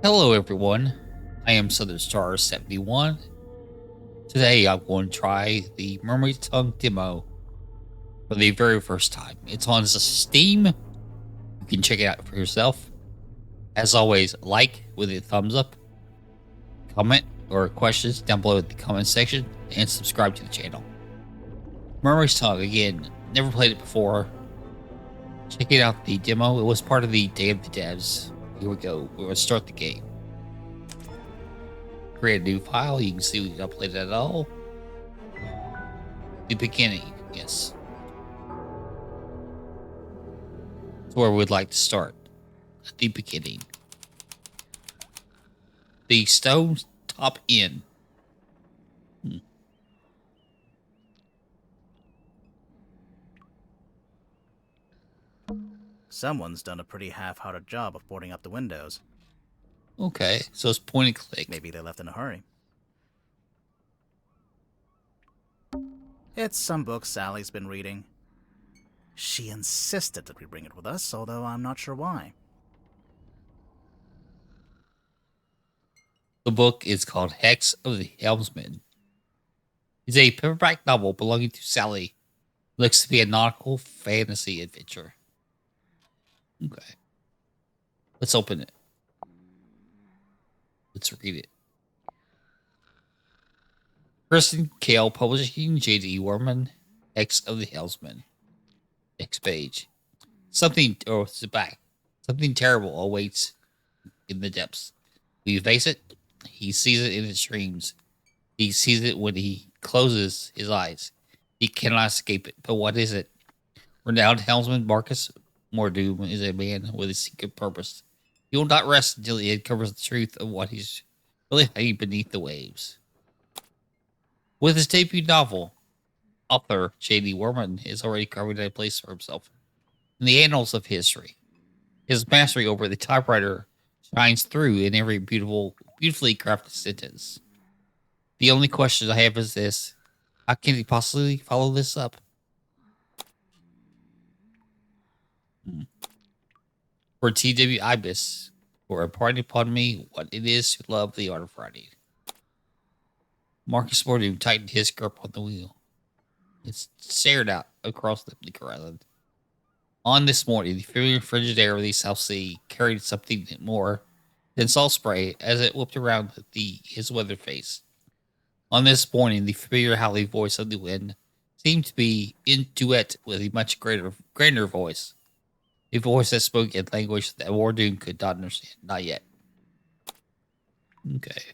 Hello everyone, I am Southern Star 71. Today I'm going to try the Mermaid Tongue demo for the very first time. It's on Steam. You can check it out for yourself. As always, like with a thumbs up, comment or questions down below in the comment section, and subscribe to the channel. Mermaid's Tongue, again, never played it before. Checking out the demo. It was part of the Day of the Devs. Here we go. We're going to start the game. Create a new file. You can see we uploaded it all. The beginning, yes. That's where we'd like to start. At the beginning. The stone top inn. Someone's done a pretty half-hearted job of boarding up the windows. Okay, so it's point and click. Maybe they left in a hurry. It's some book Sally's been reading. She insisted that we bring it with us, although I'm not sure why. The book is called Hex of the Helmsman. It's a paperback novel belonging to Sally. Looks to be a nautical fantasy adventure. Okay. Let's open it. Let's read it. Kristen Kale Publishing, J.D. Worman, Hex of the Helmsman. Next page. Something terrible awaits in the depths. We face it. He sees it in his dreams. He sees it when he closes his eyes. He cannot escape it. But what is it? Renowned helmsman Marcus Mordoom is a man with a secret purpose. He will not rest until he uncovers the truth of what he's really hiding beneath the waves. With his debut novel, author J.D. Worman is already carving a place for himself in the annals of history. His mastery over the typewriter shines through in every beautifully crafted sentence. The only question I have is this: how can he possibly follow this up? For T.W. Ibis, for imparting upon me what it is to love the art of writing. Marcus Mordoom tightened his grip on the wheel. It stared out across the bleak horizon. On this morning, the familiar frigid air of the South Sea carried something more than salt spray as it whipped around his weathered face. On this morning, the familiar howling voice of the wind seemed to be in duet with a much grander voice. A voice that spoke in language that Mordoom could not understand. Not yet. Okay.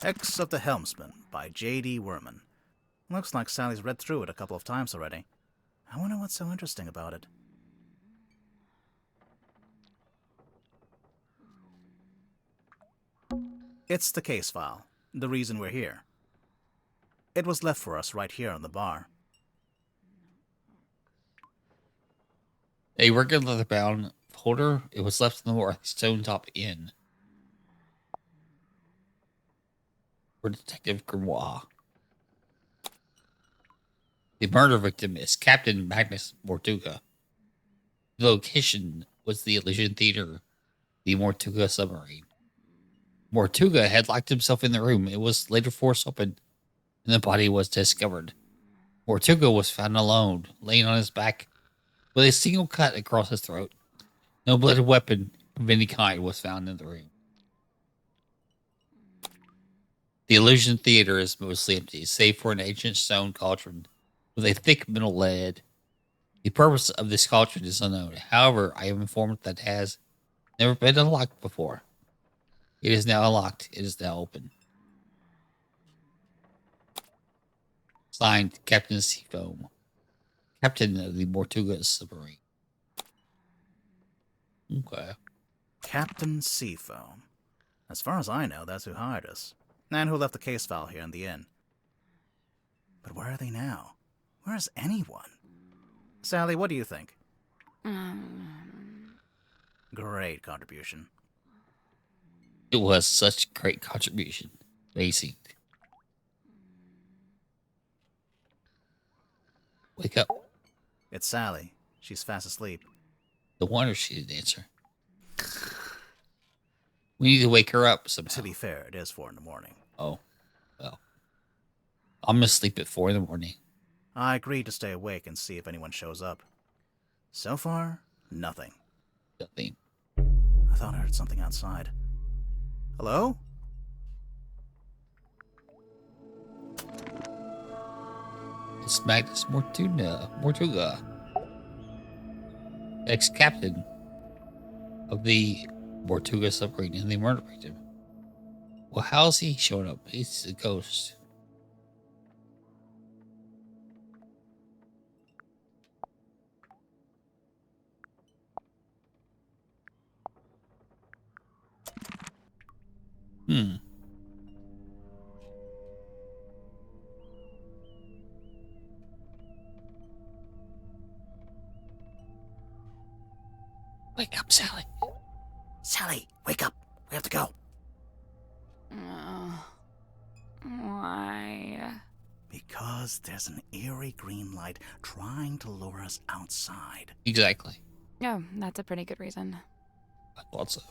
Hex of the Helmsman by J.D. Worman. Looks like Sally's read through it a couple of times already. I wonder what's so interesting about it. It's the case file, the reason we're here. It was left for us right here on the bar. A regular leather-bound folder. It was left in the North Stone Top Inn. For Detective Grimoire. The murder victim is Captain Magnus Mortuga. The location was the Elysian Theater, the Mortuga submarine. Mortuga had locked himself in the room. It was later forced open, and the body was discovered. Mortuga was found alone, laying on his back, with a single cut across his throat. No blooded weapon of any kind was found in the room. The Illusion Theater is mostly empty, save for an ancient stone cauldron with a thick metal lid. The purpose of this cauldron is unknown. However, I am informed that it has never been unlocked before. It is now unlocked. It is now open. Signed, Captain Seafoam, Captain of the Mortuga submarine. Okay. Captain Seafoam. As far as I know, that's who hired us, and who left the case file here in the inn. But where are they now? Where is anyone? Sally, what do you think? Great contribution. It was such great contribution. Amazing. Wake up. It's Sally. She's fast asleep. No wonder she didn't answer. We need to wake her up To somehow. be fair, it is 4 in the morning. Oh, well. I'm gonna sleep at 4 in the morning. I agreed to stay awake and see if anyone shows up. So far, nothing. Nothing. I thought I heard something outside. Hello? It's Magnus Mortuga, ex-captain of the Mortuga submarine and the murder victim. Well, how's he showing up? He's a ghost. Hmm. Wake up, Sally. Sally, wake up. We have to go. Why? Because there's an eerie green light trying to lure us outside. Exactly. Oh, that's a pretty good reason. I thought so.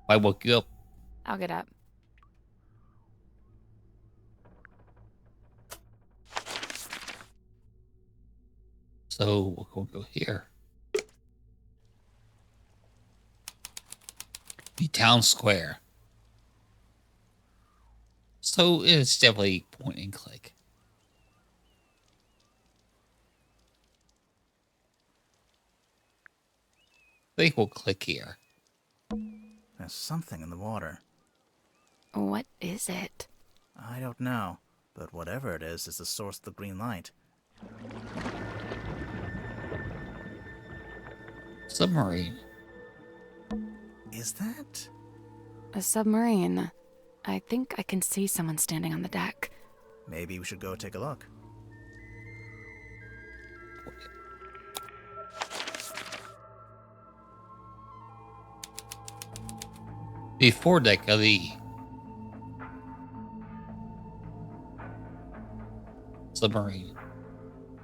I woke you up. I'll get up. So we'll go here. The town square. So it's definitely point and click. I think we'll click here. There's something in the water. What is it? I don't know, but whatever it is the source of the green light. Submarine. Is that? A submarine. I think I can see someone standing on the deck. Maybe we should go take a look. The foredeck of the submarine.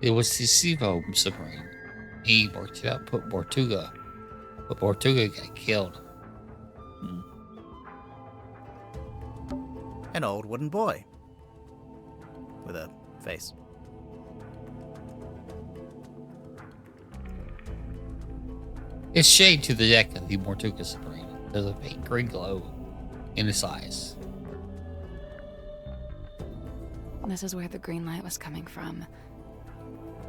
It was the Sevo submarine. He worked it out, but Mortuga got killed. An old wooden boy. With a face. It's shade to the deck of the Mortuga submarine. There's a faint green glow in its eyes. This is where the green light was coming from.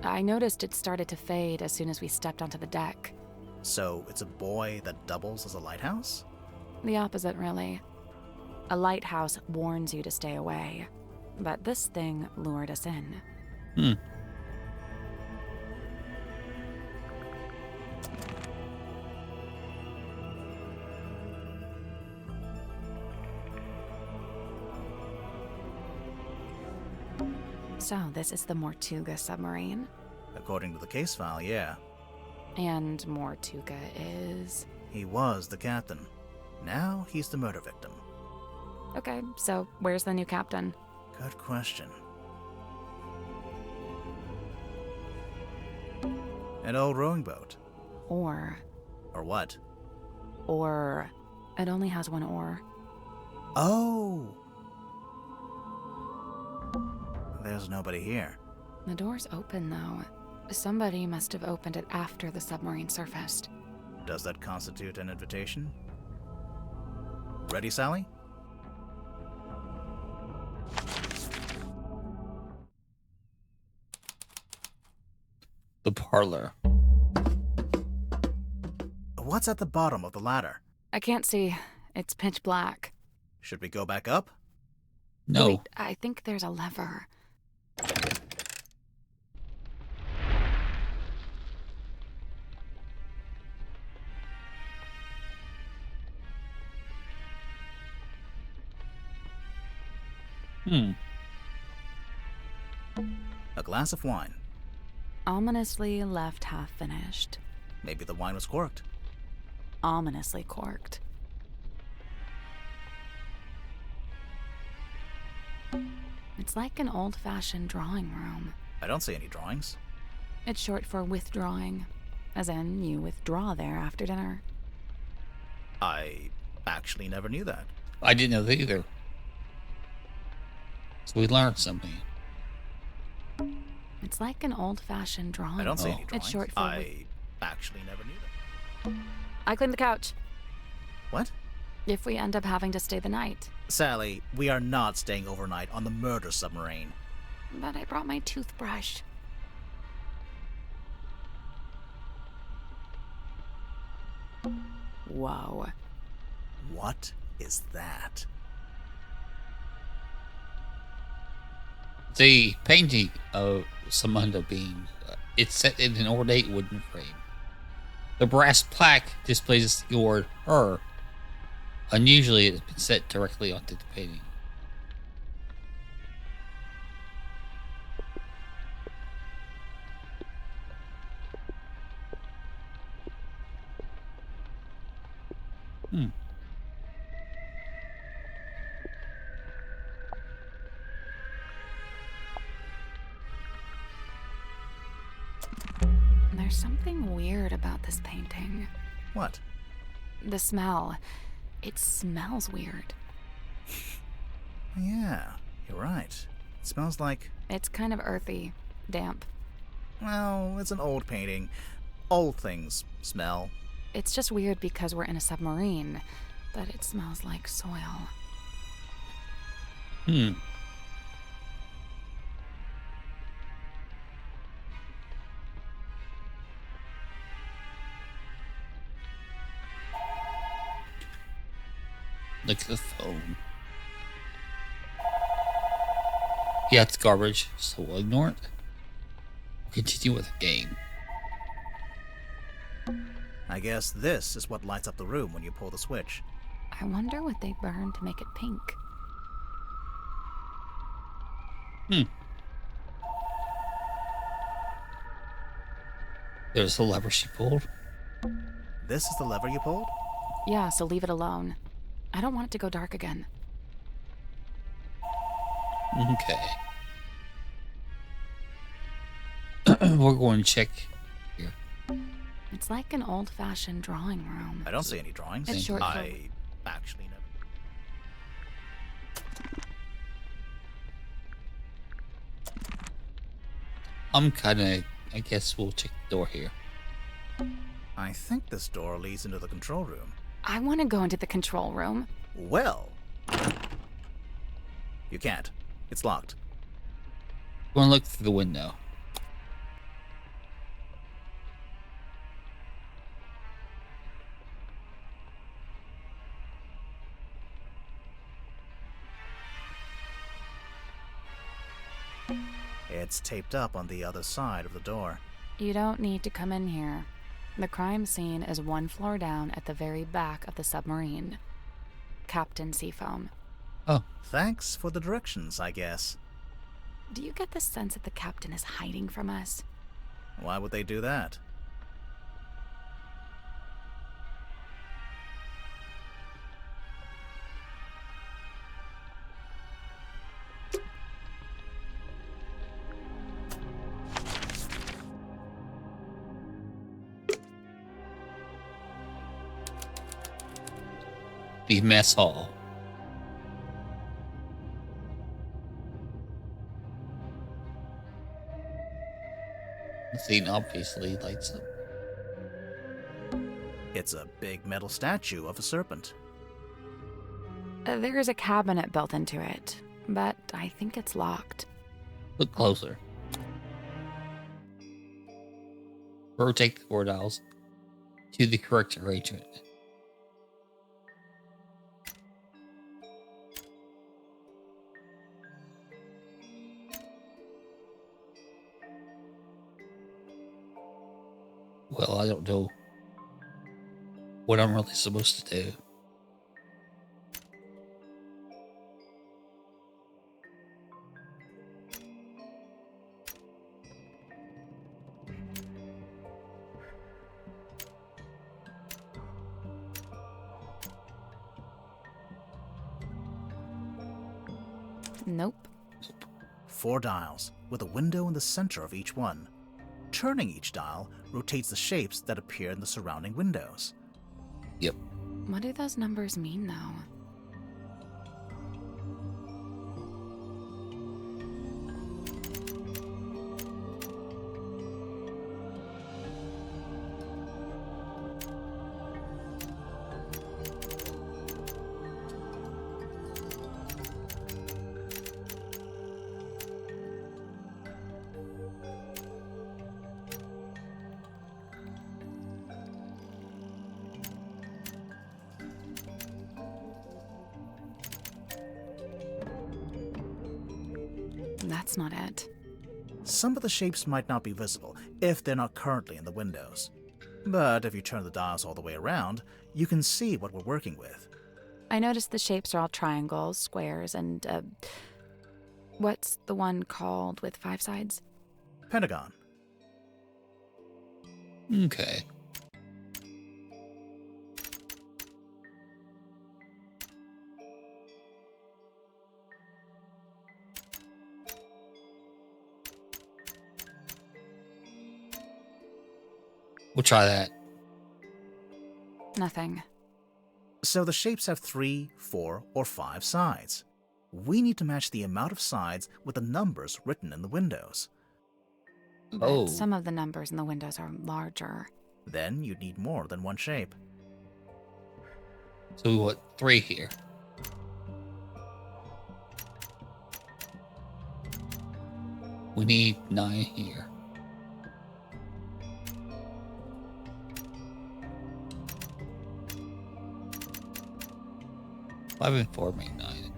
I noticed it started to fade as soon as we stepped onto the deck. So it's a boy that doubles as a lighthouse? The opposite, really. A lighthouse warns you to stay away. But this thing lured us in. Hmm. So, this is the Mortuga submarine. According to the case file, yeah. And Mortuga is... He was the captain. Now he's the murder victim. Okay, so where's the new captain? Good question. An old rowing boat. Or What? it only has one oar. Oh! There's nobody here. The door's open, though. Somebody must have opened it after the submarine surfaced. Does that constitute an invitation? Ready, Sally? The parlor. What's at the bottom of the ladder? I can't see. It's pitch black. Should we go back up? No. Wait, I think there's a lever. A glass of wine. Ominously left half finished. Maybe the wine was corked. Ominously corked. It's like an old-fashioned drawing room. I don't see any drawings. It's short for withdrawing. As in, you withdraw there after dinner. I actually never knew that. I didn't know that either. So we learned something. It's like an old-fashioned drawing. I don't see Oh. any drawings. It's short for... I actually never knew that. I cleaned the couch. What? If we end up having to stay the night. Sally, we are not staying overnight on the murder submarine. But I brought my toothbrush. Whoa. What is that? The painting of Samantha Bean, it's set in an ornate wooden frame. The brass plaque displays the word "her." Unusually, it's been set directly onto the painting. Hmm. There's something weird about this painting. What? The smell. It smells weird. Yeah, you're right. It smells like... It's kind of earthy, damp. Well, it's an old painting. Old things smell. It's just weird because we're in a submarine, but it smells like soil. Hmm. Look at the phone. Yeah, it's garbage, so we'll ignore it. Continue with the game. I guess this is what lights up the room when you pull the switch. I wonder what they burned to make it pink. There's the lever she pulled. This is the lever you pulled? Yeah, so leave it alone. I don't want it to go dark again. Okay. We're going to check here. It's like an old-fashioned drawing room. I don't see any drawings. It's short for... I actually never... I guess we'll check the door here. I think this door leads into the control room. I want to go into the control room. Well... You can't. It's locked. We're going to look through the window. It's taped up on the other side of the door. You don't need to come in here. The crime scene is one floor down at the very back of the submarine. Captain Seafoam. Oh, Thanks for the directions, I guess. Do you get the sense that the captain is hiding from us? Why would they do that? the mess hall. The scene obviously lights up. It's a big metal statue of a serpent. There is a cabinet built into it, but I think it's locked. Look closer. Rotate the door dials to the correct arrangement. Well, I don't know what I'm really supposed to do. Nope. 4 dials, with a window in the center of each one. Turning each dial rotates the shapes that appear in the surrounding windows. Yep. What do those numbers mean, though? That's not it. Some of the shapes might not be visible if they're not currently in the windows. But if you turn the dials all the way around, you can see what we're working with. I noticed the shapes are all triangles, squares, and, what's the one called with 5 sides? Pentagon. Okay. We'll try that. Nothing. So the shapes have 3, 4, or 5 sides. We need to match the amount of sides with the numbers written in the windows. But Oh. some of the numbers in the windows are larger. Then you'd need more than one shape. So we want 3 here. We need 9 here. Five and 4 make 9.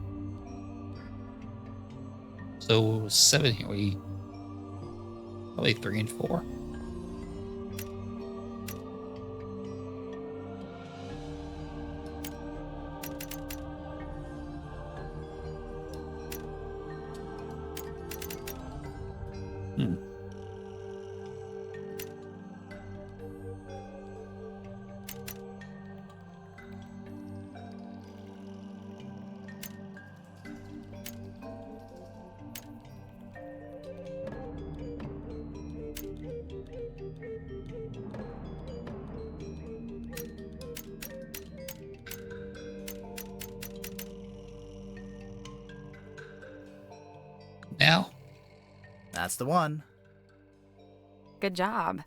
So 7 here. We probably 3 and 4. Now, That's the one. Good job.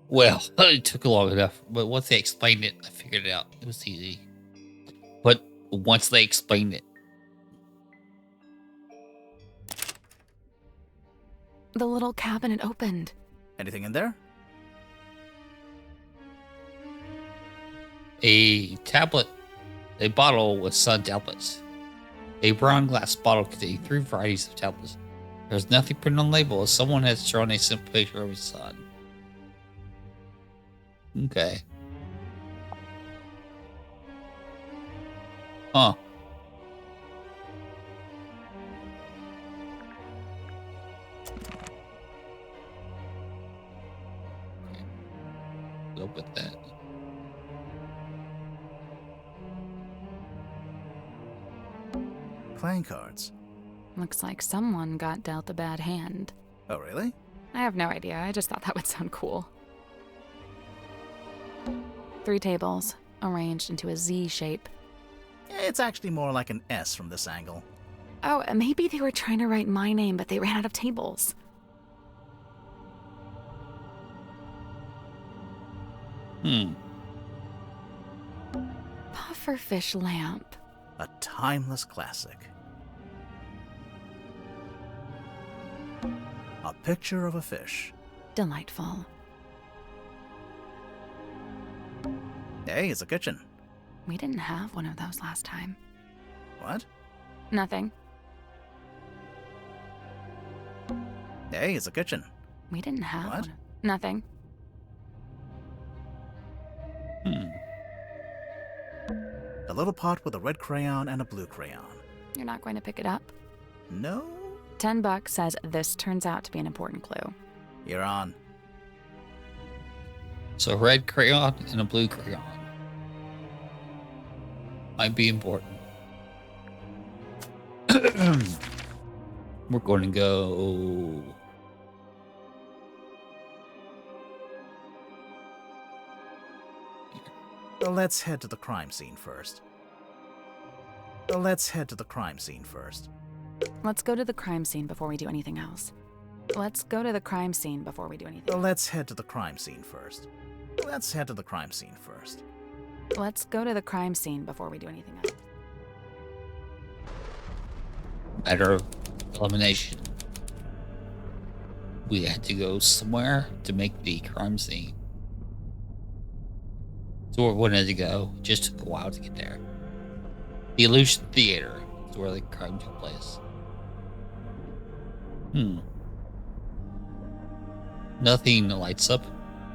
well, it took long enough, but once they explained it, I figured it out. It was easy. But once they explained it, The little cabinet opened. Anything in there? a tablet, a bottle with sun tablets. A brown glass bottle containing 3 varieties of tablets. There's nothing printed on the label, as someone has drawn a simple picture of his son. Okay. Huh. Go with that. Playing cards. Looks like someone got dealt a bad hand. Oh, really? I have no idea. I just thought that would sound cool. 3 tables, arranged into a Z shape. It's actually more like an S from this angle. Oh, maybe they were trying to write my name, but they ran out of tables. Pufferfish lamp. A timeless classic. A picture of a fish. Delightful. Hey, it's a kitchen. We didn't have one of those last time. What? Nothing. Hey, it's a kitchen. We didn't have What? one. Nothing. A little pot with a red crayon and a blue crayon. You're not going to pick it up? No? $10 says this turns out to be an important clue. You're on. So a red crayon and a blue crayon. Might be important. We're going to go... Let's head to the crime scene first. Let's head to the crime scene first. Let's go to the crime scene before we do anything else. Let's go to the crime scene before we do anything. Let's head to the crime scene first. Let's head to the crime scene first. Let's go to the crime scene before we do anything else. Matter of elimination. We had to go somewhere to make the crime scene. So we wanted to go. Just took a while to get there. The Illusion Theater is where the crime took place. Nothing lights up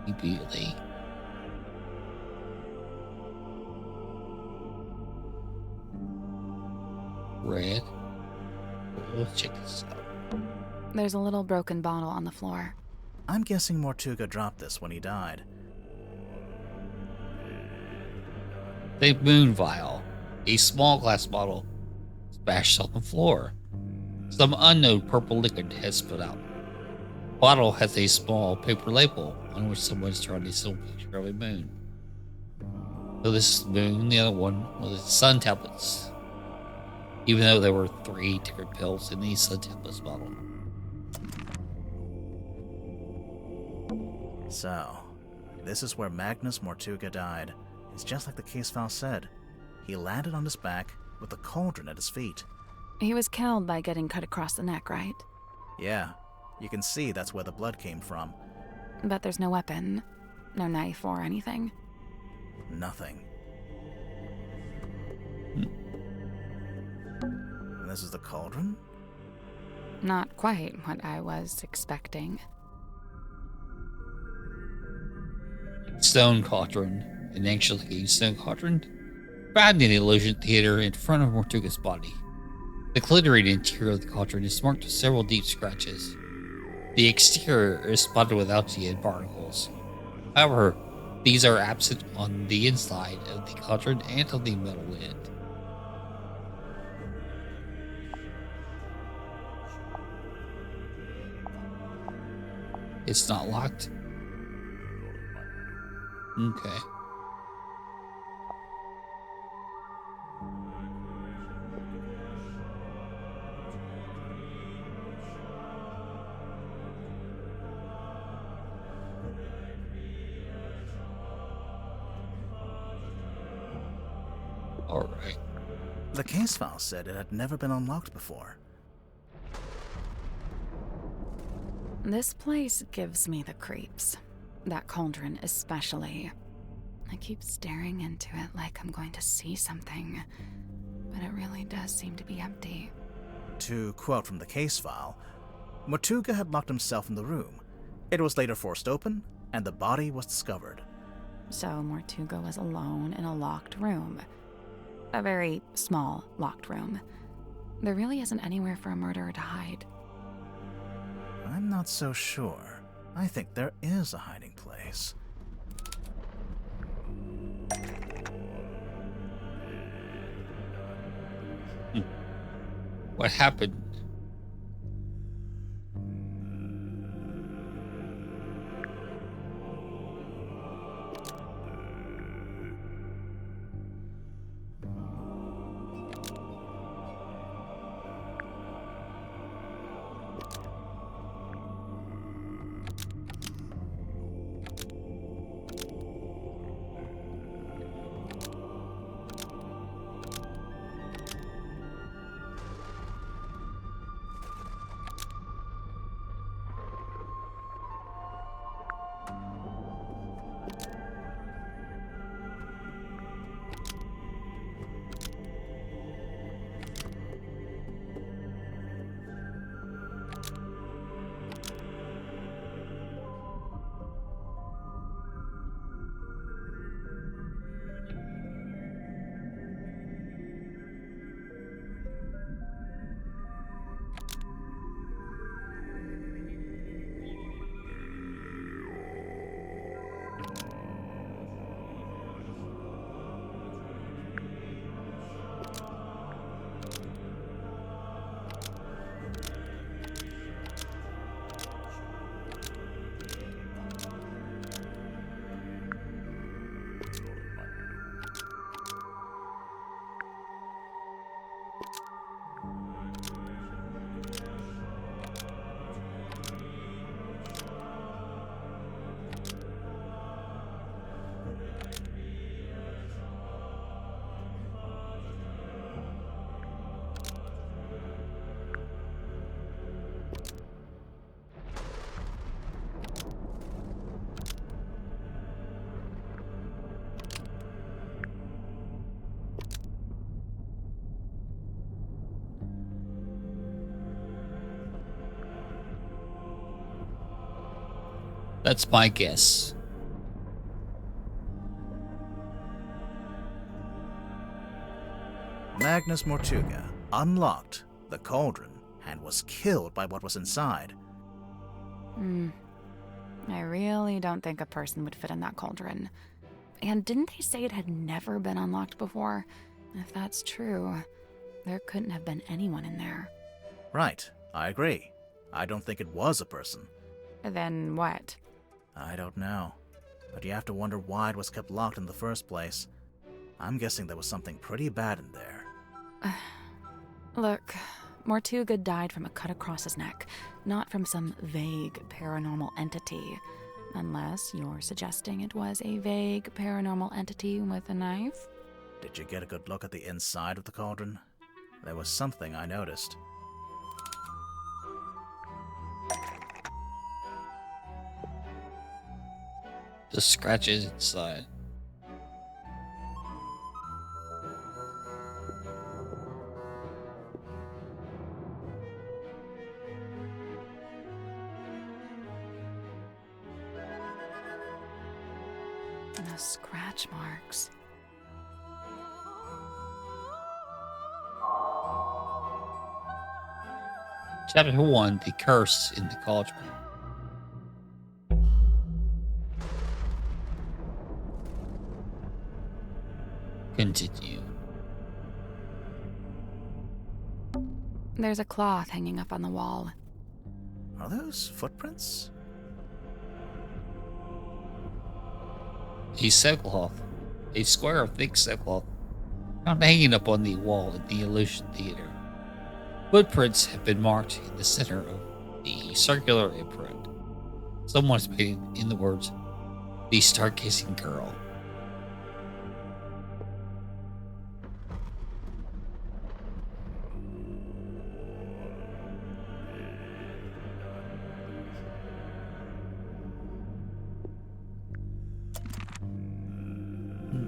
immediately. Red. Let's check this out. There's a little broken bottle on the floor. I'm guessing Mortuga dropped this when he died. The moon vial. A small glass bottle smashed on the floor. Some unknown purple liquid has spilled out. The bottle has a small paper label on which someone's drawn a simple picture of a moon. So this is the moon, the other one was the sun tablets. Even though there were 3 different pills in the sun tablets bottle. So, this is where Magnus Mortuga died. It's just like the case file said. He landed on his back with a cauldron at his feet. He was killed by getting cut across the neck, right? Yeah, you can see that's where the blood came from. But there's no weapon, no knife or anything. Nothing. And this is the cauldron? Not quite what I was expecting. Stone cauldron, an ancient stone cauldron, found in the Illusion Theater in front of Mortuga's body. The glittering interior of the cauldron is marked with several deep scratches. The exterior is spotted with algae and barnacles. However, these are absent on the inside of the cauldron and on the metal lid. It's not locked. Okay. All right. The case file said it had never been unlocked before. This place gives me the creeps. That cauldron especially. I keep staring into it like I'm going to see something, but it really does seem to be empty. To quote from the case file, Mortuga had locked himself in the room. It was later forced open, and the body was discovered. So Mortuga was alone in a locked room. A very small locked room. There really isn't anywhere for a murderer to hide. I'm not so sure. I think there is a hiding place. What happened? That's my guess. Magnus Mortuga unlocked the cauldron and was killed by what was inside. I really don't think a person would fit in that cauldron. And didn't they say it had never been unlocked before? If that's true, there couldn't have been anyone in there. Right, I agree. I don't think it was a person. Then what? I don't know. But you have to wonder why it was kept locked in the first place. I'm guessing there was something pretty bad in there. Look, Mortuga died from a cut across his neck, not from some vague paranormal entity. Unless you're suggesting it was a vague paranormal entity with a knife? Did you get a good look at the inside of the cauldron? There was something I noticed. The scratches inside. The scratch marks. Chapter 1, The Curse in the Cauldron. Continue. There's a cloth hanging up on the wall. Are those footprints? A sackcloth. A square of thick sackcloth. Found hanging up on the wall at the Illusion Theater. Footprints have been marked in the center of the circular imprint. Someone's made in the words, "The Stargazing Girl."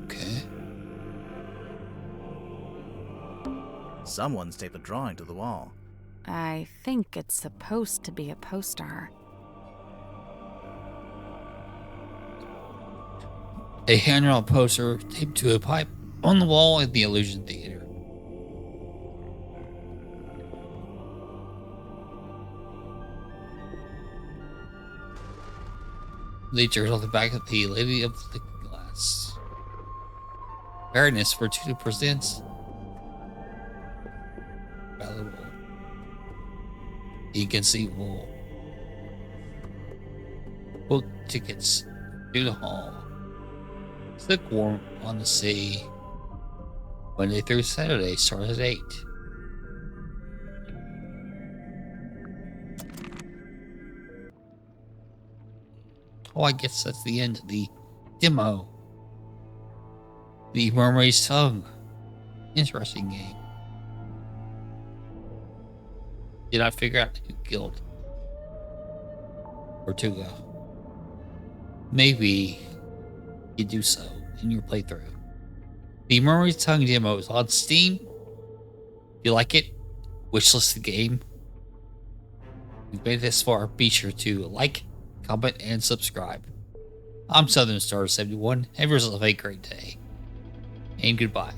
Okay. Someone's taped a drawing to the wall. I think it's supposed to be a poster. A hand-drawn poster taped to a pipe on the wall at the Illusion Theater. Bleachers on the back of the Lady of the Glass. Fairness for 2%. Valuable. Inconceivable. Book tickets to the hall. Stick warm on the sea. Monday through Saturday starts at 8. Oh, I guess that's the end of the demo. The Mermaid's Tongue. Interesting game. Did I figure out who killed Tortuga? Maybe you do so in your playthrough. The Mermaid's Tongue demo is on Steam. If you like it, wishlist the game. If you've made it this far, be sure to like, comment, and subscribe. I'm Southern Star 71. Have yourself a great day. And goodbye.